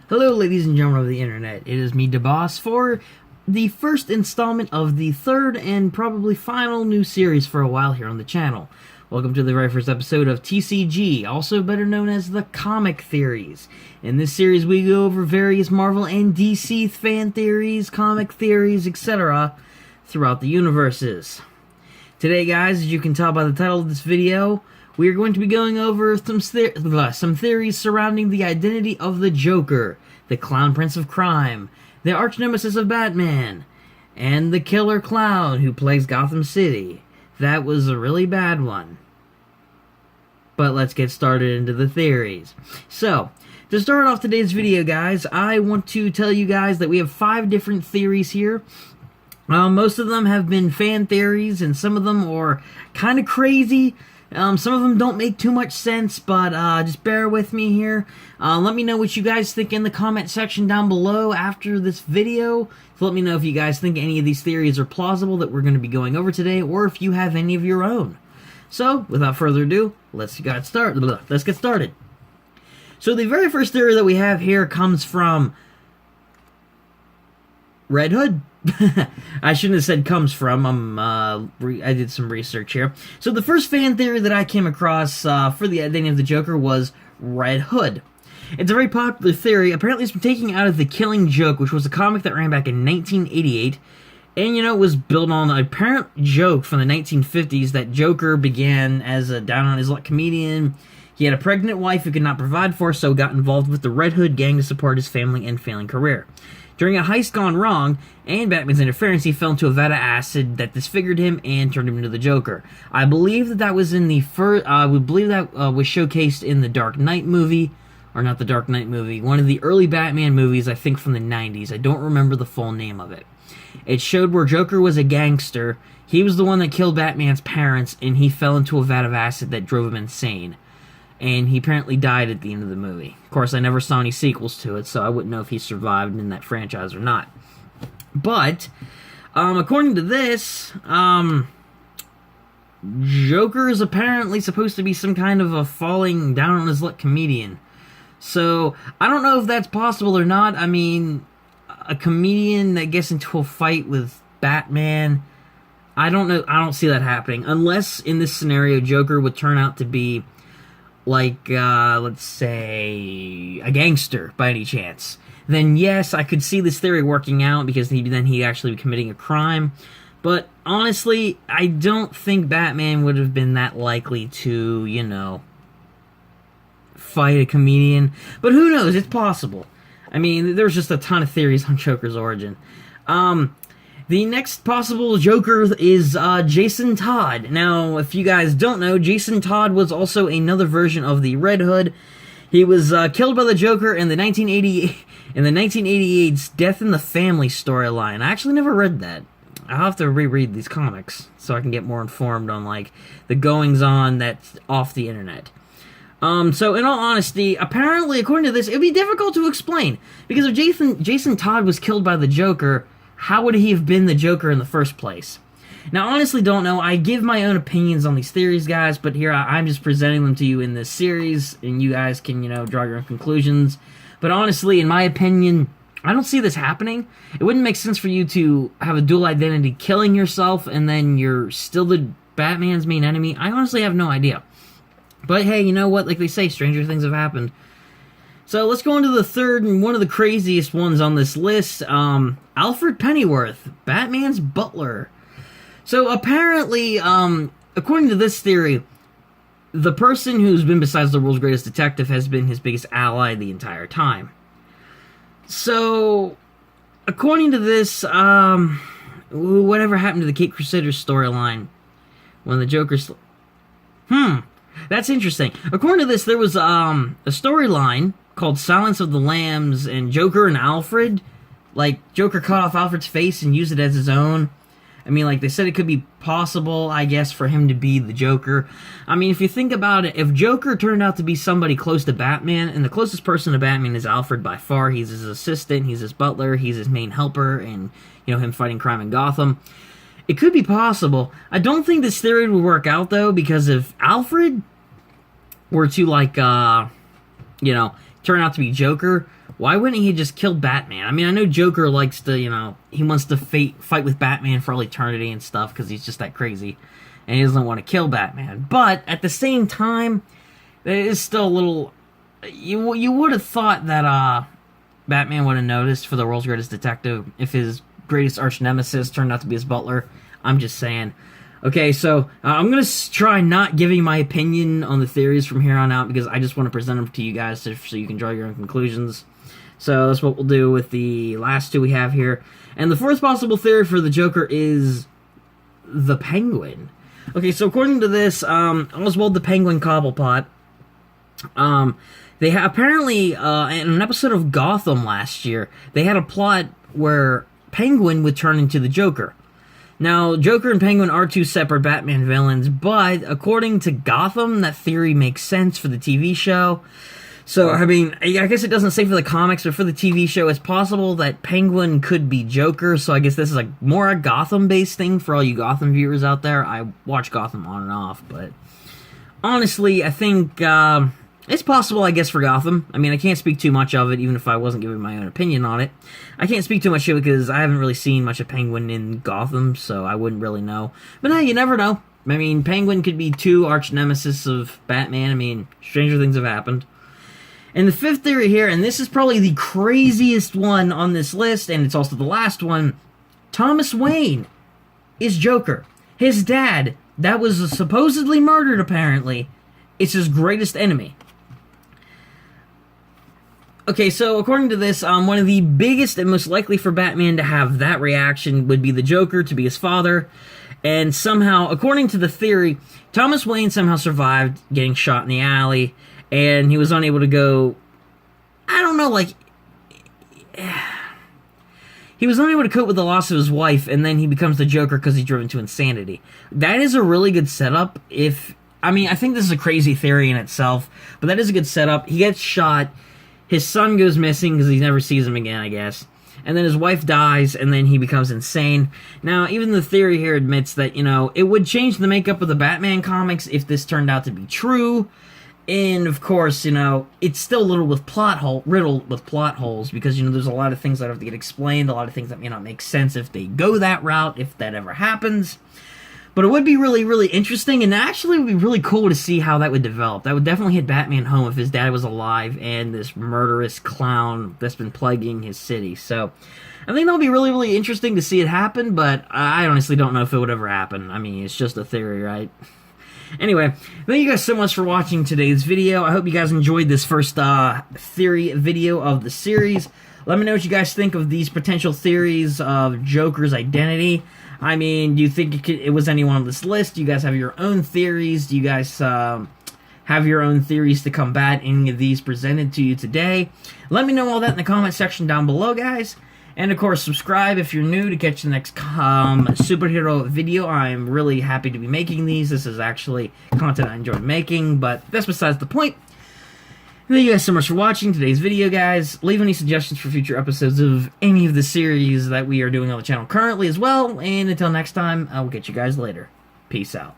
Hello, ladies and gentlemen of the internet. It is me, DeBoss, for the first installment of the third and probably final new series for a while here on the channel. Welcome to the very first episode of TCG, also better known as The Comic Theories. In this series, we go over various Marvel and DC fan theories, comic theories, etc. throughout the universes. Today, guys, as you can tell by the title of this video, we are going to be going over some theories surrounding the identity of the Joker, the Clown Prince of Crime, the arch-nemesis of Batman, and the Killer Clown who plagues Gotham City. That was a really bad one. But let's get started into the theories. So, to start off today's video, guys, I want to tell you guys that we have 5 different theories here. Most of them have been fan theories, and some of them are kind of crazy. Some of them don't make too much sense, but just bear with me here. Let me know what you guys think in the comment section down below after this video. So let me know if you guys think any of these theories are plausible that we're going to be going over today, or if you have any of your own. So, without further ado, let's get started. So the very first theory that we have here comes from Red Hood. I shouldn't have said comes from. I did some research here. So the first fan theory that I came across for the identity of the Joker was Red Hood. It's a very popular theory. Apparently it's been taken out of The Killing Joke, which was a comic that ran back in 1988. And, you know, it was built on an apparent joke from the 1950s that Joker began as a down-on-his-luck comedian. He had a pregnant wife who could not provide for, so got involved with the Red Hood gang to support his family and failing career. During a heist gone wrong, and Batman's interference, he fell into a vat of acid that disfigured him and turned him into the Joker. I believe that was in the first, we believe that was showcased in the Dark Knight movie, or not the Dark Knight movie, one of the early Batman movies, I think from the 90s. I don't remember the full name of it. It showed where Joker was a gangster, he was the one that killed Batman's parents, and he fell into a vat of acid that drove him insane. And he apparently died at the end of the movie. Of course, I never saw any sequels to it, so I wouldn't know if he survived in that franchise or not. But, according to this, Joker is apparently supposed to be some kind of a falling down on his luck comedian. So, I don't know if that's possible or not. I mean, a comedian that gets into a fight with Batman, I don't know. I don't see that happening. Unless, in this scenario, Joker would turn out to be like, let's say, a gangster, by any chance. Then yes, I could see this theory working out, because then he'd actually be committing a crime. But, honestly, I don't think Batman would have been that likely to, you know, fight a comedian. But who knows, it's possible. I mean, there's just a ton of theories on Joker's origin. The next possible Joker is Jason Todd. Now, if you guys don't know, Jason Todd was also another version of the Red Hood. He was killed by the Joker in the 1988's Death in the Family storyline. I actually never read that. I'll have to reread these comics so I can get more informed on, like, the goings-on that's off the internet. So, in all honesty, apparently, according to this, it would be difficult to explain. Because if Jason Todd was killed by the Joker, how would he have been the Joker in the first place? Now, I honestly don't know. I give my own opinions on these theories, guys, but here I'm just presenting them to you in this series, and you guys can, you know, draw your own conclusions. But honestly, in my opinion, I don't see this happening. It wouldn't make sense for you to have a dual identity, killing yourself, and then you're still the Batman's main enemy. I honestly have no idea. But hey, you know what? Like they say, stranger things have happened. So let's go into the third and one of the craziest ones on this list. Alfred Pennyworth, Batman's butler. So apparently, according to this theory, the person who's been besides the world's greatest detective has been his biggest ally the entire time. So, according to this, whatever happened to the Caped Crusaders storyline when the Joker's... That's interesting. According to this, there was a storyline called Silence of the Lambs, and Joker and Alfred, like, Joker cut off Alfred's face and used it as his own. I mean, like, they said it could be possible, I guess, for him to be the Joker. I mean, if you think about it, if Joker turned out to be somebody close to Batman, and the closest person to Batman is Alfred by far, he's his assistant, he's his butler, he's his main helper, and, you know, him fighting crime in Gotham, it could be possible. I don't think this theory would work out, though, because if Alfred were to, like, you know, turn out to be Joker, why wouldn't he just kill Batman? I mean, I know Joker likes to, he wants to fight with Batman for all eternity and stuff because he's just that crazy, and he doesn't want to kill Batman. But at the same time, there is still a little. You would have thought that Batman would have noticed for the world's greatest detective if his greatest arch nemesis turned out to be his butler. I'm just saying. Okay, so I'm going to try not giving my opinion on the theories from here on out because I just want to present them to you guys so you can draw your own conclusions. So that's what we'll do with the last two we have here. And the fourth possible theory for the Joker is the Penguin. Okay, so according to this, Oswald the Penguin Cobblepot, they apparently, in an episode of Gotham last year, they had a plot where Penguin would turn into the Joker. Now, Joker and Penguin are two separate Batman villains, but according to Gotham, that theory makes sense for the TV show. So, I mean, I guess it doesn't say for the comics, but for the TV show, it's possible that Penguin could be Joker, so I guess this is more a Gotham-based thing for all you Gotham viewers out there. I watch Gotham on and off, but honestly, I think it's possible, I guess, for Gotham. I mean, I can't speak too much of it, even if I wasn't giving my own opinion on it. I can't speak too much of it because I haven't really seen much of Penguin in Gotham, so I wouldn't really know. But hey, you never know. I mean, Penguin could be two arch nemesis of Batman. I mean, stranger things have happened. And the fifth theory here, and this is probably the craziest one on this list, and it's also the last one, Thomas Wayne is Joker. His dad, that was supposedly murdered apparently, is his greatest enemy. Okay, so according to this, one of the biggest and most likely for Batman to have that reaction would be the Joker to be his father. And somehow, according to the theory, Thomas Wayne somehow survived getting shot in the alley, and he was unable to go, I don't know, he was unable to cope with the loss of his wife, and then he becomes the Joker because he's driven to insanity. That is a really good setup. I think this is a crazy theory in itself, but that is a good setup. He gets shot, his son goes missing because he never sees him again, I guess. And then his wife dies, and then he becomes insane. Now, even the theory here admits that, it would change the makeup of the Batman comics if this turned out to be true. And, of course, it's still riddled with plot holes, because, there's a lot of things that have to get explained, a lot of things that may not make sense if they go that route, if that ever happens. But it would be really, really interesting, and actually it would be really cool to see how that would develop. That would definitely hit Batman home if his dad was alive and this murderous clown that's been plaguing his city. So, I think that would be really, really interesting to see it happen, but I honestly don't know if it would ever happen. I mean, it's just a theory, right? Anyway, thank you guys so much for watching today's video. I hope you guys enjoyed this first theory video of the series. Let me know what you guys think of these potential theories of Joker's identity. I mean, do you think it was anyone on this list? Do you guys have your own theories? Do you guys have your own theories to combat any of these presented to you today? Let me know all that in the comment section down below, guys. And, of course, subscribe if you're new to catch the next superhero video. I'm really happy to be making these. This is actually content I enjoy making, but that's besides the point. Thank you guys so much for watching today's video, guys. Leave any suggestions for future episodes of any of the series that we are doing on the channel currently as well. And until next time, I will catch you guys later. Peace out.